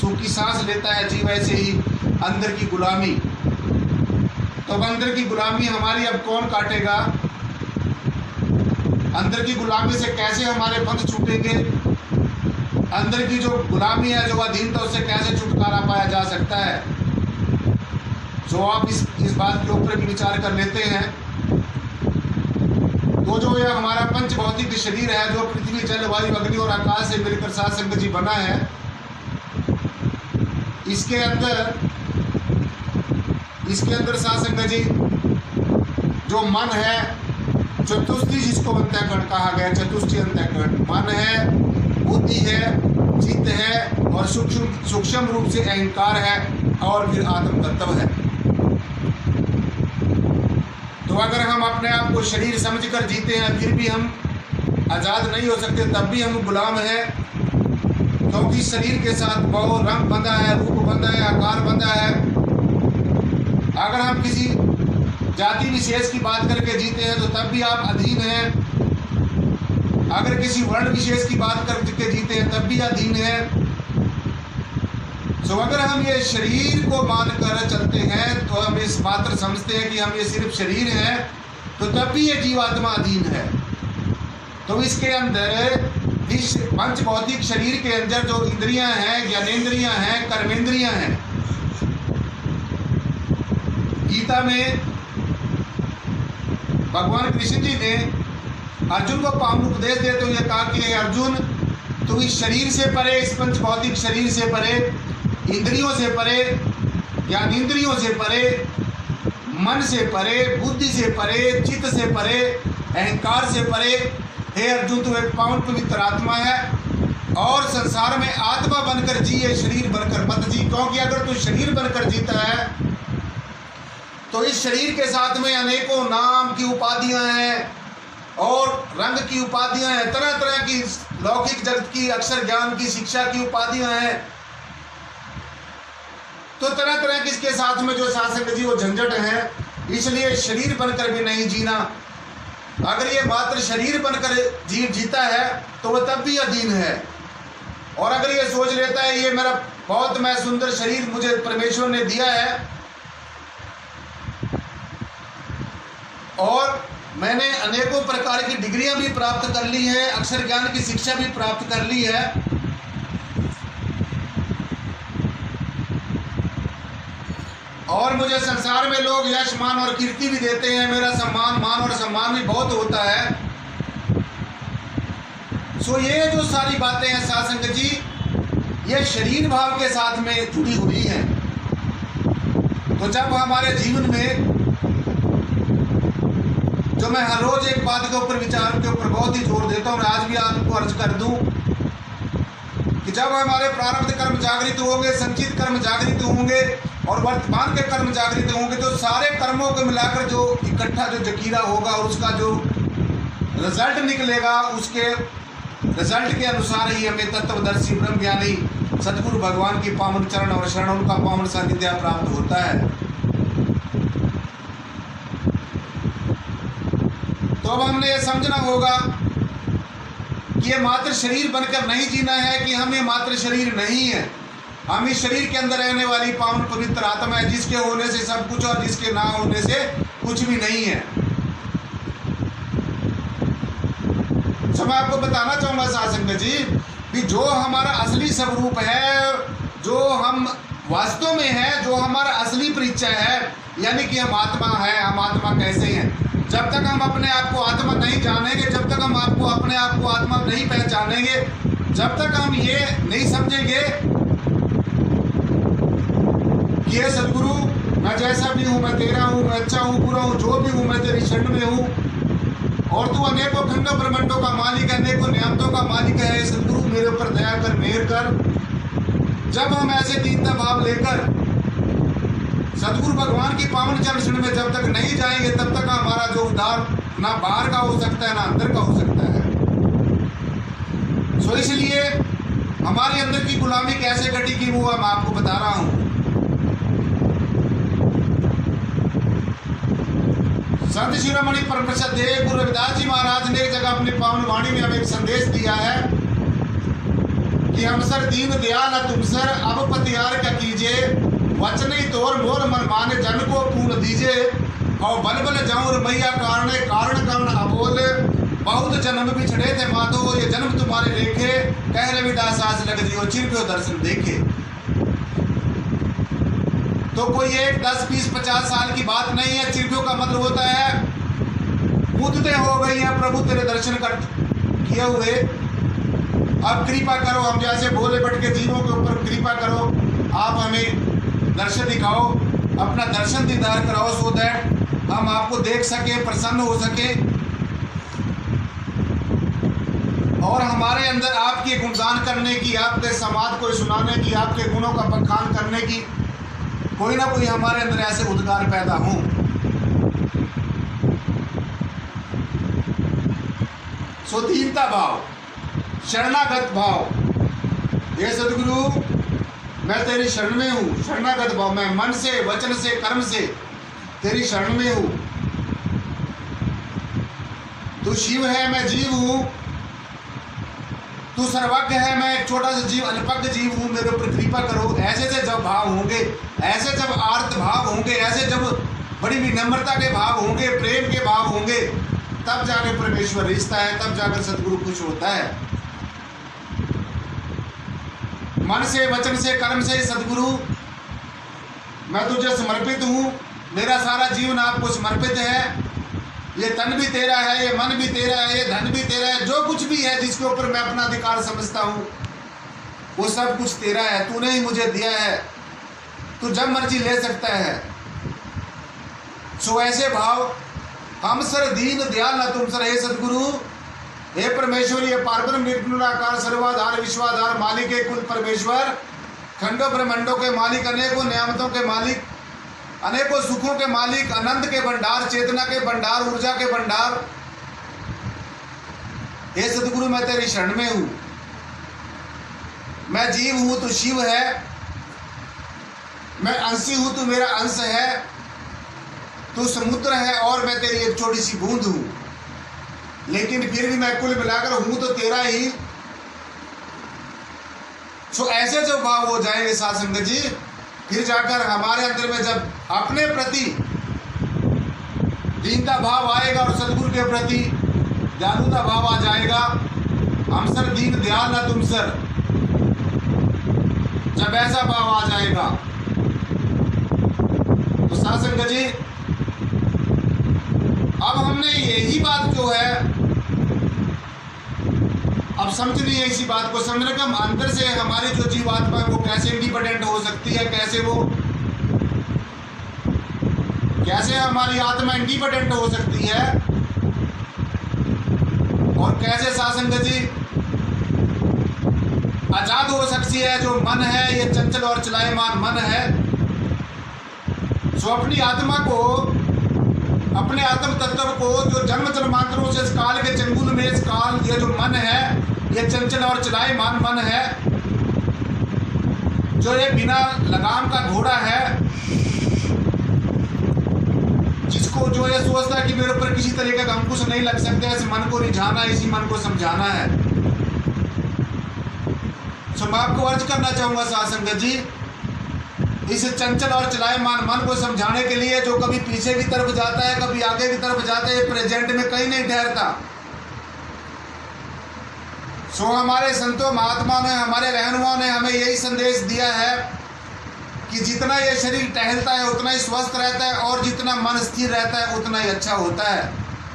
सूखी सांस लेता है जीव, वैसे ही अंदर की गुलामी। तो अब अंदर की गुलामी हमारी अब कौन काटेगा? अंदर की गुलामी से कैसे हमारे पंख छूटेंगे? अंदर की जो गुलामी है, जो अधीनता, उससे कैसे छुटकारा पाया जा सकता है? जो आप इस बात के ऊपर भी विचार कर लेते हैं तो जो यह हमारा पंच भौतिक शरीर है, जो पृथ्वी, जल, वायु, अग्नि और आकाश से मिलकर सात संग जी बना है, इसके अंदर सात संग जी जो मन है, चतुष्टि जिसको अंतःकरण कहा गया, चतुष्टि अंतःकरण, मन है, बुद्धि है, चित्त है और सूक्ष्म रूप से अहंकार है और फिर आत्म तत्व है। तो अगर हम अपने आप को शरीर समझकर जीते हैं, फिर भी हम आज़ाद नहीं हो सकते, तब भी हम गुलाम हैं, क्योंकि शरीर के साथ बहुत रंग बंधा है, रूप बंधा है, आकार बंधा है। अगर हम किसी जाति विशेष की बात करके जीते हैं तो तब भी आप अधीन हैं। अगर किसी वर्ण विशेष की बात करके जीते हैं तब भी अधीन हैं। तो अगर हम ये शरीर को मानकर चलते हैं, तो हम इस मात्र समझते हैं कि हम ये सिर्फ शरीर है, तो तब भी ये जीवात्मा अधीन है। तो इसके अंदर, इस पंच भौतिक शरीर के अंदर जो इंद्रियां हैं, ज्ञानेंद्रियां हैं, कर्मेंद्रियां हैं, गीता में भगवान कृष्ण जी ने अर्जुन को पावन उपदेश देते हुए कहा कि अर्जुन, तू इस शरीर से परे, इस पंच भौतिक शरीर से परे, इंद्रियों से परे, ज्ञानेंद्रियों से परे, मन से परे, बुद्धि से परे, चित्त से परे, अहंकार से परे, हे अर्जुन तू एक पावन पवित्र आत्मा है और संसार में आत्मा बनकर जी, ये शरीर बनकर मत जी। क्योंकि अगर तू शरीर बनकर जीता है तो इस शरीर के साथ में अनेकों नाम की उपाधियां हैं और रंग की उपाधियां हैं, तरह तरह की लौकिक जगत की अक्षर ज्ञान की शिक्षा की उपाधियां हैं। तो तरह तरह की इसके साथ में जो शासन जी वो झंझट है, इसलिए शरीर बनकर भी नहीं जीना। अगर ये मात्र शरीर बनकर जीव जीता है तो वह तब भी अधीन है। और अगर ये सोच लेता है ये मेरा बहुत मैं सुंदर शरीर मुझे परमेश्वर ने दिया है और मैंने अनेकों प्रकार की डिग्रियां भी प्राप्त कर ली हैं, अक्षर ज्ञान की शिक्षा भी प्राप्त कर ली है, और मुझे संसार में लोग यश मान और कीर्ति भी देते हैं, मेरा सम्मान मान और सम्मान भी बहुत होता है। सो ये जो सारी बातें हैं साध संगत जी, ये शरीर भाव के साथ में जुड़ी हुई हैं। तो जब हमारे जीवन में, जो मैं हर रोज एक बात के ऊपर विचार के ऊपर बहुत ही जोर देता हूँ, आज भी आपको अर्ज कर दूं कि जब हमारे प्रारब्ध कर्म जागृत होंगे, संचित कर्म जागृत होंगे और वर्तमान के कर्म जागृत होंगे, तो सारे कर्मों को मिलाकर जो इकट्ठा जो जकीरा होगा और उसका जो रिजल्ट निकलेगा, उसके रिजल्ट के अनुसार ही हमें तत्वदर्शी ब्रह्म ज्ञानी सदगुरु भगवान की पावन चरण और शरण, उनका पावन सानिध्य प्राप्त होता है। तो अब हमने ये समझना होगा कि ये मात्र शरीर बनकर नहीं जीना है, कि हम ये मात्र शरीर नहीं है, हम इस शरीर के अंदर रहने वाली पावन पवित्र आत्मा है, जिसके होने से सब कुछ और जिसके ना होने से कुछ भी नहीं है। तो मैं आपको बताना चाहूंगा साध संगत जी कि जो हमारा असली स्वरूप है, जो हम वास्तव में है, जो हमारा असली परिचय है, यानी कि हम आत्मा है, हम आत्मा कैसे हैं, जब तक हम अपने आप को आत्मा नहीं जानेंगे, जब तक हम आपको अपने आप को आत्मा नहीं पहचानेंगे, जब तक हम ये नहीं समझेंगे कि ये सदगुरु मैं जैसा भी हूँ, मैं तेरा हूँ, मैं अच्छा हूँ, बुरा हूँ, जो भी हूँ, मैं तेरी शरण में हूँ और तू अनेकों खंड ब्रह्मांडों का मालिक है, अनेकों नियामतों का मालिक है, सदगुरु मेरे ऊपर दया कर, मेहर कर। जब हम ऐसे दीनता भाव लेकर सदगुरु भगवान की पावन चरण में जब तक नहीं जाएंगे, तब तक हमारा जो उद्धार ना बाहर का हो सकता है ना अंदर का हो सकता है। सो इसलिए हमारे अंदर की गुलामी कैसे कटेगी वो मैं आपको बता रहा हूँ। संत शिरोमणि परम प्रसाद देव गुरु रविदास जी महाराज ने एक जगह अपनी पावन वाणी में हमें एक संदेश दिया है कि हम सर दीन दयाल न तुम सर अब पतियार क्या कीजिए, वचन ही तोर मोर मन माने जन को पूर्ण दीजिए, और बल बल जाऊं रमैया कारण कारण अबोल, बहुत जन्म बिछड़े थे माधो ये जन्म तुम्हारे लेखे, कह रविदास आज लग दियो चिरप्यो दर्शन देखे। तो कोई 1, 10, 20, 50 साल की बात नहीं है। चिरप्यो का मतलब होता है मुद्दतें हो गई हैं प्रभु तेरे दर्शन कर किए हुए, अब कृपा करो, हम जैसे भोले भट के जीवों के ऊपर कृपा करो, आप हमें दर्शन दिखाओ, अपना दर्शन दीदार कराओ, सो दैट हम आपको देख सके, प्रसन्न हो सके, और हमारे अंदर आपके गुणगान करने की, आपके समाज को सुनाने की, आपके गुणों का बखान करने की कोई ना कोई हमारे अंदर ऐसे उद्गार पैदा हों। सो दीनता भाव, शरणागत भाव, हे सदगुरु मैं तेरी शरण में हूँ, शरणागत भाव, मैं मन से वचन से कर्म से तेरी शरण में हूँ। तू शिव है मैं जीव हूँ, तू सर्वज्ञ है मैं एक छोटा सा जीव अल्पज्ञ जीव हूँ, मेरे ऊपर कृपा करो। ऐसे से जब भाव होंगे, ऐसे जब आर्त भाव होंगे, ऐसे जब बड़ी विनम्रता के भाव होंगे, प्रेम के भाव होंगे, तब जाके परमेश्वर रिश्ता है, तब जाकर सदगुरु खुश होता है। मन से वचन से कर्म से सदगुरु मैं तुझे समर्पित हूँ, मेरा सारा जीवन आपको समर्पित है, ये तन भी तेरा है, ये मन भी तेरा है, ये धन भी तेरा है, जो कुछ भी है जिसके ऊपर मैं अपना अधिकार समझता हूँ वो सब कुछ तेरा है, तूने ही मुझे दिया है, तू जब मर्जी ले सकता है। सो ऐसे भाव, हम सर दीन दयाल न तुम सर, हे सदगुरु, हे परमेश्वर, ये पारब्रह्म निर्गुणाकार सर्वाधार विश्वाधार मालिक है कुल परमेश्वर, खंडों ब्रह्मंडों के मालिक, अनेकों नियामतों के मालिक, अनेकों सुखों के मालिक, आनंद के भंडार, चेतना के भंडार, ऊर्जा के भंडार, हे सदगुरु मैं तेरी शरण में हूं। मैं जीव हूं तू शिव है, मैं अंशी हूं तू मेरा अंश है, तू समुद्र है और मैं तेरी एक छोटी सी बूंद हूं, लेकिन फिर भी मैं कुल मिलाकर हूं तो तेरा ही। सो ऐसे जो भाव हो जाएंगे साध संगत जी, फिर जाकर हमारे अंदर में जब अपने प्रति दीनता भाव आएगा और सदगुरु के प्रति दयालुता भाव आ जाएगा, हम सर दीन दयाल ना तुम सर, जब ऐसा भाव आ जाएगा तो साध संगत जी अब हमने यही बात जो है अब समझनी है, इसी बात को समझने का हम अंदर से हमारी जो जीवात्मा है वो कैसे इंडिपेंडेंट हो सकती है, कैसे हमारी आत्मा इंडिपेंडेंट हो सकती है, और कैसे साध संगत जी आजाद हो सकती है। जो मन है ये चंचल और चलायमान मन है, सो अपनी आत्मा को, अपने आत्म तत्व को जो जन्म जन्मांतरों से इस काल के चंगुल में, इस काल ये जो मन है ये चंचल और चलायमान मन है, जो ये बिना लगाम का घोड़ा है, जिसको जो ये सोचता है कि मेरे ऊपर किसी तरीके का अंकुश नहीं लग सकता, इस मन को रिझाना, इसी मन को समझाना है। तो मैं आपको अर्ज करना चाहूंगा साध संगत जी, इस चंचल और चलायमान मन को समझाने के लिए, जो कभी पीछे की तरफ जाता है, कभी आगे की तरफ जाता है, प्रेजेंट में कहीं नहीं ठहरता। सो हमारे संतों महात्मा ने, हमारे रहनुमाओं ने हमें यही संदेश दिया है कि जितना ये शरीर टहलता है उतना ही स्वस्थ रहता है, और जितना मन स्थिर रहता है उतना ही अच्छा होता है।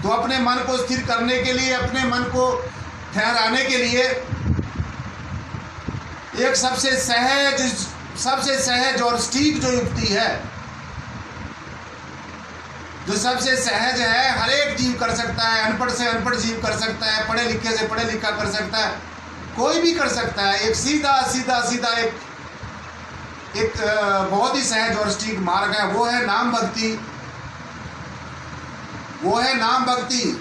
तो अपने मन को स्थिर करने के लिए, अपने मन को ठहराने के लिए एक सबसे सहज और सटीक जो युक्ति है, जो सबसे सहज है, हर एक जीव कर सकता है, अनपढ़ से अनपढ़ जीव कर सकता है, पढ़े लिखे से पढ़े लिखा कर सकता है, कोई भी कर सकता है। एक सीधा एक बहुत ही सहज और सटीक मार्ग है, वो है नाम भक्ति। वो है नाम भक्ति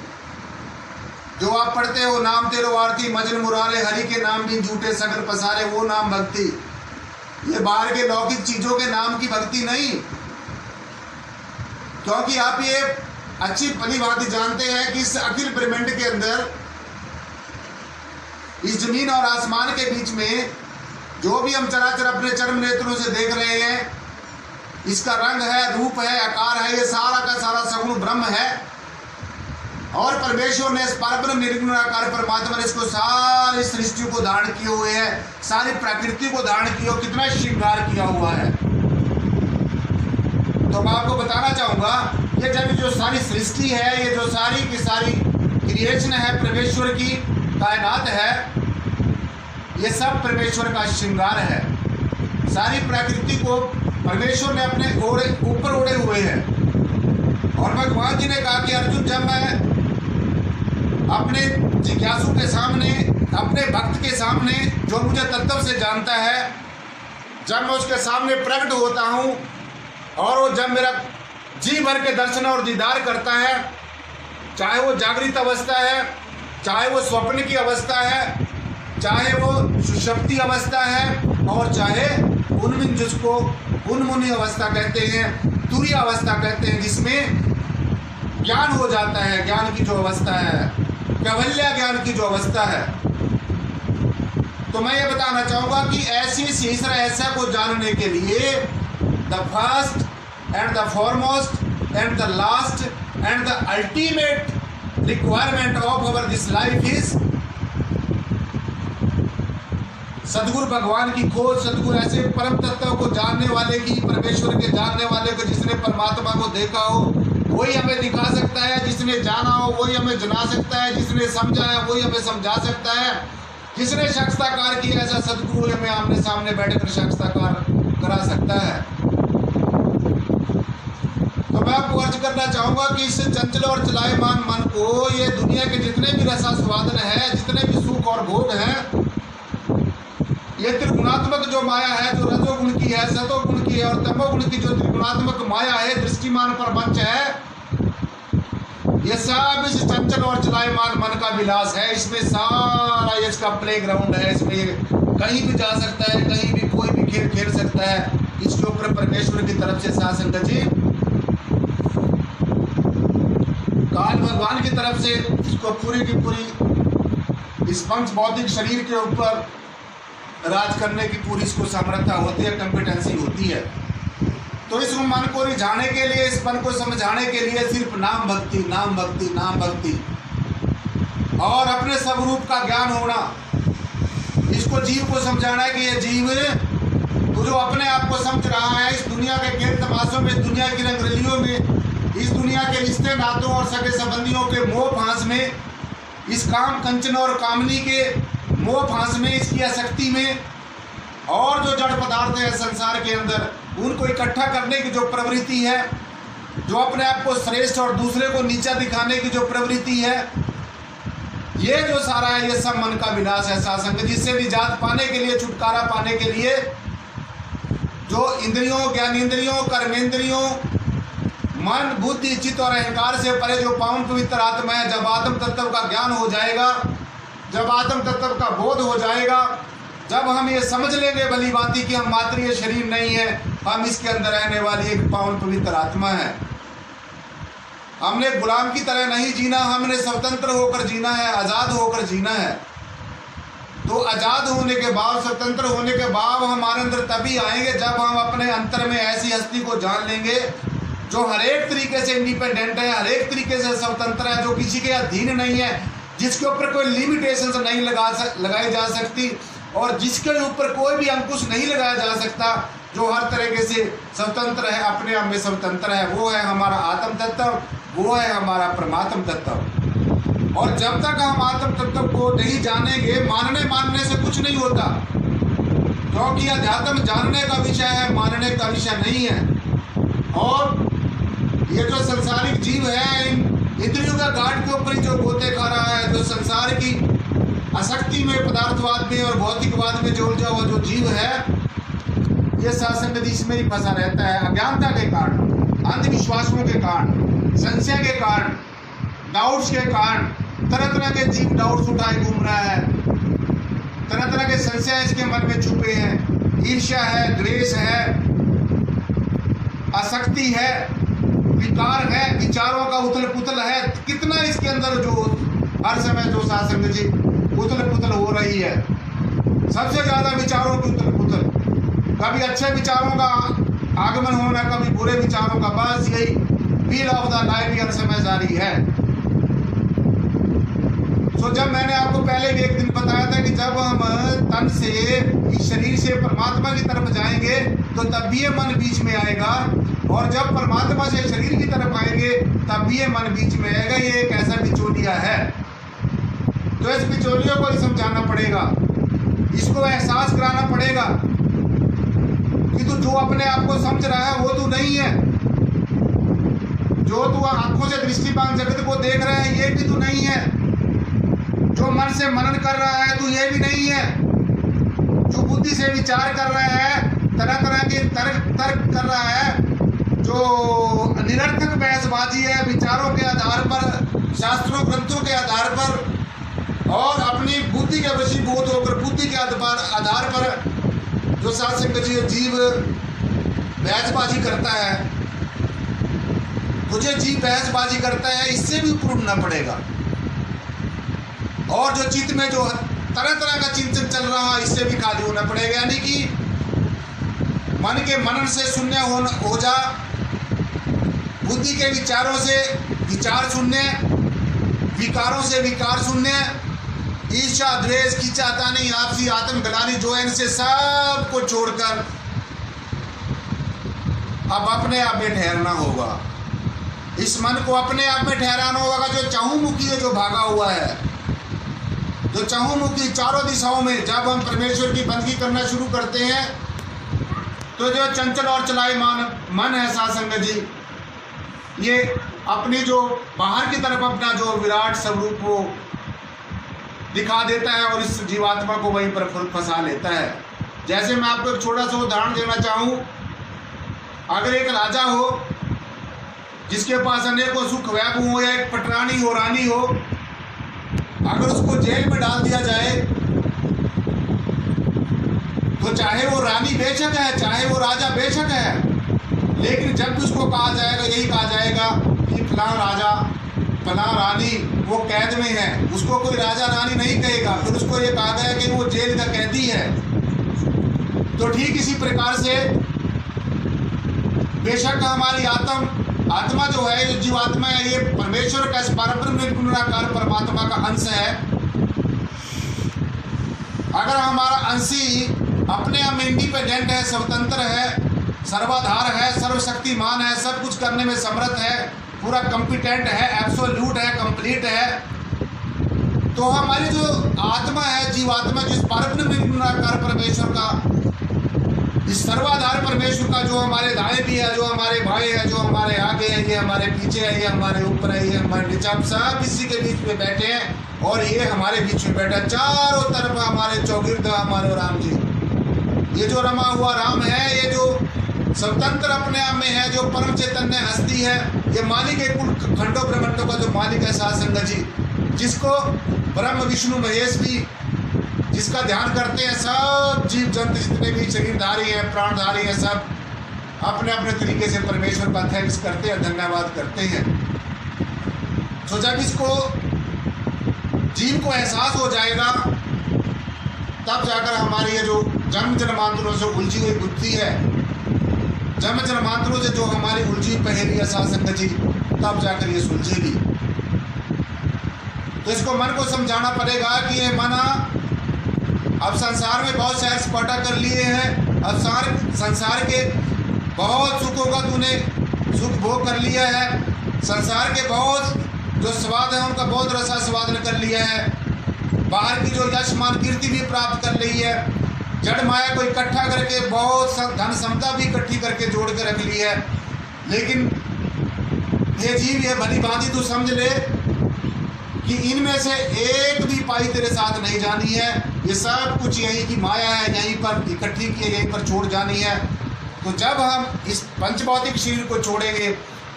जो आप पढ़ते हो, नाम तेरो आरती मजन मुरारे, हरि के नाम भी झूठे सगर पसारे, वो नाम भक्ति। ये बाहर के लौकिक चीजों के नाम की भक्ति नहीं, क्योंकि आप ये अच्छी भली भांति जानते हैं कि इस अखिल ब्रह्मांड के अंदर इस जमीन और आसमान के बीच में जो भी हम चराचर अपने चरम नेत्रों से देख रहे हैं, इसका रंग है, रूप है, आकार है, ये सारा का सारा सगुण ब्रह्म है। और परमेश्वर ने इस परब्रह्म निर्गुणाकार परमात्मा ने इसको सारी सृष्टि को धारण किए हुए है, सारी प्रकृति को धारण किया, कितना श्रृंगार किया हुआ है। तो मैं आपको बताना चाहूंगा, ये जब जो सारी सृष्टि है, ये जो सारी की सारी क्रिएशन है परमेश्वर की, कायनात है, ये सब परमेश्वर का श्रृंगार है। सारी प्रकृति को परमेश्वर ने अपने ऊपर ओढ़े हुए हैं। और भगवान जी ने कहा कि अर्जुन, जब मैं अपने जिज्ञासु के सामने, अपने भक्त के सामने, जो मुझे तत्व से जानता है, जब मैं उसके सामने प्रकट होता हूँ और वो जब मेरा जी भर के दर्शन और दीदार करता है, चाहे वो जागृत अवस्था है, चाहे वो स्वप्न की अवस्था है, चाहे वो सुषुप्ति अवस्था है, और चाहे उन्मिन, जिसको उन्मुनी अवस्था कहते हैं, तुरीय अवस्था कहते हैं, जिसमें ज्ञान हो जाता है, ज्ञान की जो अवस्था है, कैवल्य ज्ञान की जो अवस्था है। तो मैं ये बताना चाहूँगा कि ऐसी शीर्ष ऐसा को जानने के लिए the first and the foremost and the last and the ultimate requirement of our this life is सदगुरु भगवान की खोज। सदगुरु ऐसे परम तत्व को जानने वाले की, परमेश्वर के जानने वाले को, जिसने परमात्मा को देखा हो वही हमें दिखा सकता है, जिसने जाना हो वही हमें जना सकता है, जिसने समझा है वही हमें समझा सकता है, जिसने शख्साकार किया ऐसा सदगुरु हमें आमने सामने बैठकर शख्साकार करा सकता है। तो मैं आपको अर्ज करना चाहूँगा कि इस चंचल और चलायमान मन को, ये दुनिया के जितने भी रसास्वादन है, जितने भी सुख और भोग हैं, ये त्रिगुणात्मक जो माया है, जो रजोगुण की है, सतोगुण की है और तमोगुण की जो त्रिगुणात्मक माया है, दृष्टिमान प्रपंच है, ये सब इस चंचल और चलायमान मन का विलास है। इसमें सारा इसका प्ले ग्राउंड है, इसमें ये कहीं भी जा सकता है, कहीं भी कोई भी खेल खेल सकता है। इसके ऊपर परमेश्वर की तरफ से शासन जी काल भगवान की तरफ से इसको पूरी की पूरी इस पंच भौतिक शरीर के ऊपर राज करने की पूरी इसको सामर्थ्य होती है, कंपिटेंसी होती है। तो इस मन को रिझाने के लिए, इस मन को समझाने के लिए सिर्फ नाम भक्ति, नाम भक्ति, नाम भक्ति और अपने स्वरूप का ज्ञान होना, इसको जीव को समझाना है कि ये जीव तो जो अपने आप को समझ रहा है, इस दुनिया के खेल तमाशों में, इस दुनिया की रंगरलियों में, इस दुनिया के रिश्ते नातों और सगे संबंधियों के मोह फांस में, इस काम कंचन और कामनी के मोह फांस में, इसकी आसक्ति में, और जो जड़ पदार्थ है संसार के अंदर, उनको इकट्ठा करने की जो प्रवृत्ति है, जो अपने आप को श्रेष्ठ और दूसरे को नीचा दिखाने की जो प्रवृत्ति है, ये जो सारा है, ये सब मन का विनाश है सासंग। जिससे निजात पाने के लिए, छुटकारा पाने के लिए, जो इंद्रियों, ज्ञानेंद्रियों, कर्मेंद्रियों, मन, बुद्धि, चित्त और अहंकार से परे जो पावन पवित्र आत्मा है, जब आत्म तत्व का ज्ञान हो जाएगा, जब आत्म तत्व का बोध हो जाएगा, जब हम ये समझ लेंगे भली भांति कि हम मात्र ये शरीर नहीं है, हम इसके अंदर रहने वाली एक पावन पवित्र आत्मा है। हमने गुलाम की तरह नहीं जीना, हमने स्वतंत्र होकर जीना है, आज़ाद होकर जीना है। तो आज़ाद होने के बाद, स्वतंत्र होने के बाद हमारे अंदर तभी आएंगे जब हम अपने अंतर में ऐसी हस्ती को जान लेंगे जो हर एक तरीके से इंडिपेंडेंट है, हर एक तरीके से स्वतंत्र है, जो किसी के अधीन नहीं है, जिसके ऊपर कोई लिमिटेशंस नहीं लगाई जा सकती और जिसके ऊपर कोई भी अंकुश नहीं लगाया जा सकता, जो हर तरीके से स्वतंत्र है, अपने आप में स्वतंत्र है। वो है हमारा आत्म तत्व, वो है हमारा परमात्म तत्व। और जब तक हम आत्म तत्व को नहीं जानेंगे, मानने से कुछ नहीं होता, क्योंकि अध्यात्म जानने का विषय है, मानने का विषय नहीं है। और ये जो संसारिक जीव है, इन इंद्रियों का गांठ के ऊपर जो गोते खा रहा है, जो संसार की आसक्ति में, पदार्थवाद में और भौतिकवाद में जो उलझा हुआ जो जीव है, ये शासन नदीश में ही फंसा रहता है। अज्ञानता के कारण, अंधविश्वासों के कारण, संशय के कारण, डाउट्स के कारण, तरह तरह के जीव डाउट्स उठाए घूम रहा है, तरह तरह के संशय इसके मन में छुपे हैं, ईर्ष्या है, द्वेष है, आसक्ति है, विकार है, विचारों का उथल पुथल है, कितना इसके अंदर जो हर समय जो शासन जी उथल पुथल हो रही है, सबसे ज़्यादा विचारों की उथल पुथल, कभी अच्छे विचारों का आगमन होना, कभी बुरे विचारों का, बस यही व्हील ऑफ द लाइफ हर समय जारी है। तो जब मैंने आपको पहले भी एक दिन बताया था कि जब हम तन से, इस शरीर से परमात्मा की तरफ जाएंगे तो तब भी ये मन बीच में आएगा, और जब परमात्मा से शरीर की तरफ आएंगे तब भी ये मन बीच में आएगा। ये एक ऐसा बिचौलिया है, तो इस बिचौलियों को समझाना पड़ेगा, इसको एहसास कराना पड़ेगा कि तू जो अपने आप को समझ रहा है वो तू नहीं है, जो तू आंखों से दृष्टिपात जगत को देख रहा है ये भी तू नहीं है, जो मन से मनन कर रहा है तू ये भी नहीं है, जो बुद्धि से विचार कर रहा है, तरह तरह के तर्क कर रहा है, जो निरर्थक बहसबाजी है विचारों के आधार पर, शास्त्रों ग्रंथों के आधार पर, और अपनी बुद्धि के वशीभूत होकर बुद्धि के आधार पर जो सात्संग जीव बहसबाजी करता है, तुझे जीव बहसबाजी करता है, इससे भी ऊपर उठना पड़ेगा। और जो चित्त में जो तरह तरह का चिंतन चल रहा है इससे भी खाली होना पड़ेगा, यानी कि मन के मनन से शून्य हो जा, बुद्धि के विचारों से विचार शून्य, विकारों से विकार शून्य, ईर्ष्या द्वेष की चाहता नहीं, आपसी आत्मग्लानि जो है, इनसे सब को छोड़कर अब अपने आप में ठहरना होगा। इस मन को अपने आप में ठहराना होगा। जो चहुमुखी है, जो भागा हुआ है, जो चहुमुखी चारों दिशाओं में, जब हम परमेश्वर की बंदगी करना शुरू करते हैं तो जो चंचल और चलायमान मन है साधसंग जी, ये अपनी जो बाहर की तरफ अपना जो विराट स्वरूप वो दिखा देता है और इस जीवात्मा को वहीं पर फंसा लेता है। जैसे मैं आपको एक छोटा सा उदाहरण देना चाहूँ, अगर एक राजा हो जिसके पास अनेकों सुख वैभव हो, या एक पटरानी हो, रानी हो, अगर उसको जेल में डाल दिया जाए तो चाहे वो रानी बेशक है, चाहे वो राजा बेशक है, लेकिन जब भी उसको कहा जाएगा, यही कहा जाएगा कि फलां राजा फलां रानी वो कैद में है, उसको कोई राजा रानी नहीं कहेगा, फिर उसको ये कहा गया कि वो जेल का कैदी है। तो ठीक इसी प्रकार से बेशक हमारी आत्मा जो है, जो जीवात्मा है, ये परमेश्वर का परब्रह्म निर्गुणाकार परमात्मा का अंश है। अगर हमारा अंशी अपने आप में इंडिपेंडेंट है, स्वतंत्र है, सर्वाधार है, सर्वशक्तिमान है, सब कुछ करने में समर्थ है, पूरा कॉम्पिटेंट है, एब्सोल्यूट है, कंप्लीट है, तो हमारी जो आत्मा है, जीवात्मा, जिस परब्रह्म निर्गुणाकार परमेश्वर का, इस सर्वाधार परमेश्वर का, जो हमारे दाएं भी है, जो हमारे भाई है, जो हमारे आगे है, ये हमारे पीछे है, ये हमारे ऊपर है, ये हमारे नीचे, हम सब इसी के बीच में बैठे हैं और ये हमारे बीच में बैठा, चारों तरफ हमारे चौगिर्द हमारे राम जी। ये जो रमा हुआ राम है, ये जो स्वतंत्र अपने आप में है, जो परम चैतन्य हस्ती है, ये मालिक है कुल खंडों ब्रह्मांडों का, जो मालिक है साधसंग जी, जिसको ब्रह्म विष्णु महेश भी जिसका ध्यान करते हैं, सब जीव जंतु जितने भी शरीरधारी हैं, प्राणधारी हैं, सब अपने अपने तरीके से परमेश्वर का थैंक्स करते हैं, धन्यवाद करते हैं। तो जब इसको जीव को एहसास हो जाएगा, तब जाकर हमारी ये जो जन्म जन्मांतरों से उलझी हुई बुद्धि है, जन्म जन्मांतरों से जो हमारी उलझी पहेली है साधसंग जी, तब जाकर ये सुलझेगी। तो इसको मन को समझाना पड़ेगा कि ये मना अब संसार में बहुत सैर सपाटा कर लिए हैं, अब संसार के बहुत सुखों का तूने सुख भोग कर लिया है, संसार के बहुत जो स्वाद है उनका बहुत रसा स्वादन कर लिया है, बाहर की जो यश मान कीर्ति भी प्राप्त कर ली है, जड़ माया को इकट्ठा करके बहुत धन क्षमता भी इकट्ठी करके जोड़ के रख ली है। लेकिन ये जीव, ये भली भांति तू समझ ले कि इनमें से एक भी पाई तेरे साथ नहीं जानी है, ये सब कुछ यहीं की माया है, यहीं पर इकट्ठी की है, यहीं पर छोड़ जानी है। तो जब हम इस पंचभौतिक शरीर को छोड़ेंगे,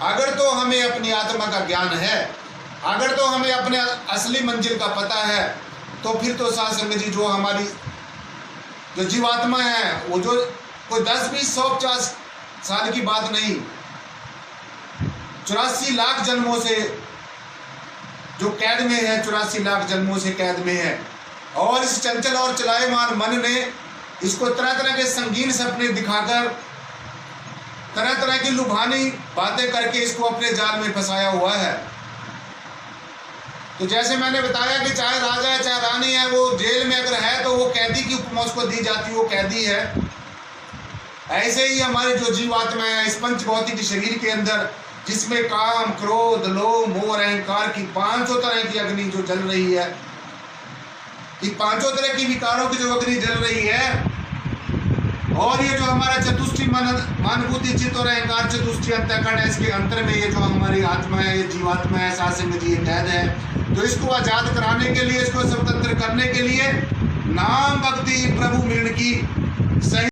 अगर तो हमें अपनी आत्मा का ज्ञान है, अगर तो हमें अपने असली मंजिल का पता है, तो फिर तो साधसंग जी जो हमारी जो जीवात्मा है, वो जो कोई 10, 20, 100, 50 साल की बात नहीं, 84 लाख जन्मों से जो कैद में है, 84 लाख जन्मों से कैद में है, और इस चंचल और चलायमान मन ने इसको तरह तरह के संगीन सपने दिखाकर, तरह तरह की लुभानी बातें करके इसको अपने जाल में फंसाया हुआ है। तो जैसे मैंने बताया कि चाहे राजा है चाहे रानी है, वो जेल में अगर है तो वो कैदी की उपमा उसको दी जाती है, वो कैदी है। ऐसे ही हमारे जो जीवात्मा है इस पंच भौतिक शरीर के अंदर, जिसमें काम, क्रोध, लोभ, मोह, अहंकार की 500 तरह की अग्नि जो जल रही है, ये 500 तरह की विकारों की जो अग्नि जल रही है, और ये जो हमारा चतुष्टि मन बुद्धि चित्त और अहंकार चतुष्टि अंतःकरण है, इसके अंतर में ये जो हमारी आत्मा है, ये जीवात्मा है, सासंग जी कैद है। तो इसको आजाद कराने के लिए, इसको स्वतंत्र करने के लिए नाम भक्ति प्रभु मिलन की सही